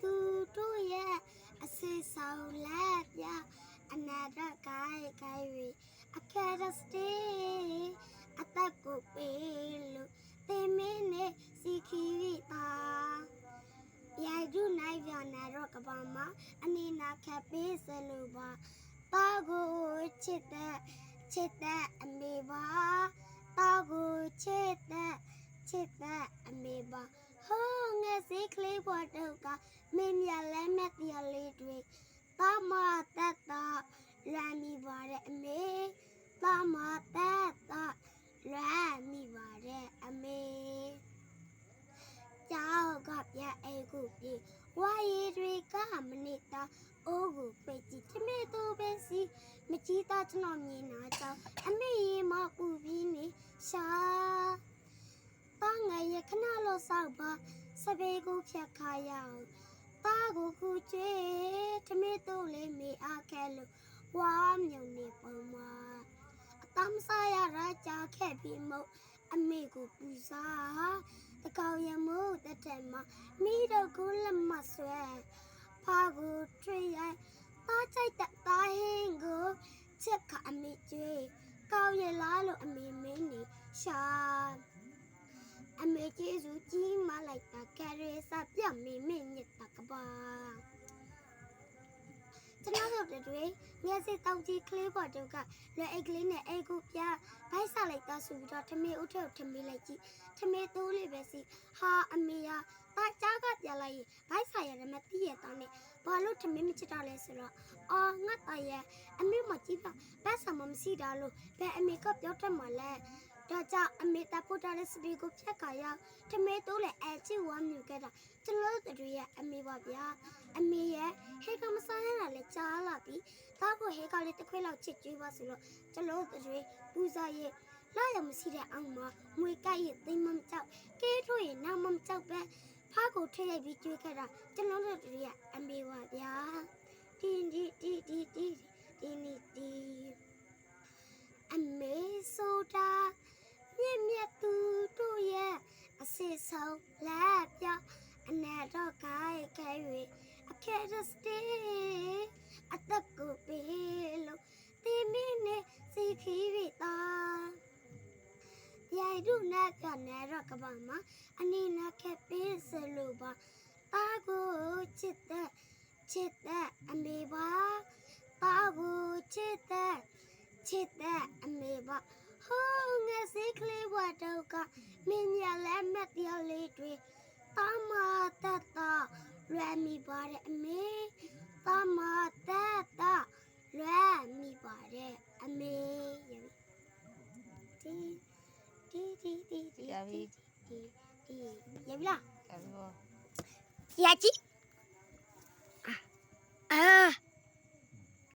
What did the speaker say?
သူတို့ရဲ့အစေဆောင်လက်ပြအနာရကိုင်ကိုင်ရီအခက်ရစတေအသက်ကိုပေးလို့တင်မင်းနဲ့စီခီရီပါရိုက်ဒုနိုင်ပြနာတော့ကဘာမှာအနီနာခက်ပေးစလို့ပါတာကိုချစ်တဲ့အမေပါတာကိုချစ်တဲ့အမေပါဟောငါစိတ်ကလေးပေါ်တော့ကမင်းမြလည်းမဲ့တရားလေးတွေတာမတတ်တာရမ်းမိပါတဲ့အမေတာမတတ်တာရမ်းမိပါတဲ့အမေကြောက်ကပြအိတ်ကိုပြေဝါရီတွေကမနေတာအိုးကိုပိတ်ကြည့်တမေတူပဲစီမကြည့်တော့ကျွန်တော်မြင်တာကြောင့်အမေရေမပူပြီးနေရှာတာငယ်ရခဏလို့စောက်ပါစပယ်ကိုဖြတ်ခါရအောင်တာကိုခုကျွေးတမေတူလေးမေအားခဲလို့ဝါမြုံနေပုံမှာအတမ်းစားရတာကြားခဲ့ပြီးမို့အမေကိုပူစားတကောင်ရမို့တဲ့တဲ့မှာမိတော့ကိုလက်မဆွဲဖာကိုထွေးရိုက်တားချိုက်တဲ့တာဟင်းကိုချက်ခအမေကျွေးကောင်းရလားလို့အမေမင်းနေရှာအမေကျေးဇူးကြီးမလိုက်တာကရဲစာပြမေမင်းညက်တာကပါကျွန်တော်တို့တွေငယ်စစ်တောင်ကြီးကလေးပေါ်တုန်းကလွယ်အိတ်ကလေးနဲ့အိတ်ကိုပြဘိုက်စားလိုက်တော့ဆိုပြီးတော့ထမေဦးထဲကိုထမေလိုက်ကြည့်ထမေတိုးလေးပဲစီဟာအမေကတာကြားကပြလိုက်ရင်ဘိုက်စားရတယ်မသိရတော့နဲ့ဘာလို့ထမေမချစ်တော့လဲဆိုတော့အော်ငါတရဲ့အမေမကြည့်ပါဘက်ဆာမရှိတာလို့ဘယ်အမေကပြောတတ်မှလဲဒါကြောင့်အမေတပို့တာလေးစပီကိုဖြတ်ခါရောက်ထမေတိုးလည်းအချစ်ဝမ်းမြူခဲ့တာကျွန်တော်တို့တွေရဲ့အမေပါဗျာအမေရဲ့ဟဲကမဆိုင်ရတာလည်းကြားလာပြီဒါကိုဟဲကလေးတစ်ခွေးလောက်ချစ်ကြွေးပါဆိုတော့ကျွန်တော်တို့တွေပူဇာရဲ့လာရမရှိတဲ့အောင်မှာငွေကြိုက်ရဲ့သိမ်းမကြောက်ကဲထိုးရဲ့နောက်မကြောက်ပဲဖားကိုထိရိုက်ပြီးကြွေးခဲ့တာကျွန်တော်တို့တွေရဲ့အမေပါဗျာဒီအမေဆိုတာမြက်သူတို့ရဲ့အစေဆောင်လက်ပြအနာတော့ကိုင်ခဲ၍အခက်ရစတေအသက်ကိုပေးလို့တင်မင်းနဲ့စီခီရီတာရိုက်ဒုနာပြနာတော့ကဘာမှာအနီနာခက်ပေးစလို့ပါတာကိုချစ်တဲ့အမေပါတာကိုချစ်တဲ့အမေပါဟောငါစိတ်ကလေးဘွားတော့ကမင်းရလည်းမတရားလေးတွေတာမတတ်တာရမ်းမိပါတဲ့အမေတာမတတ်တာရမ်းမိပါတဲ့အမေရပြီလားရပြီ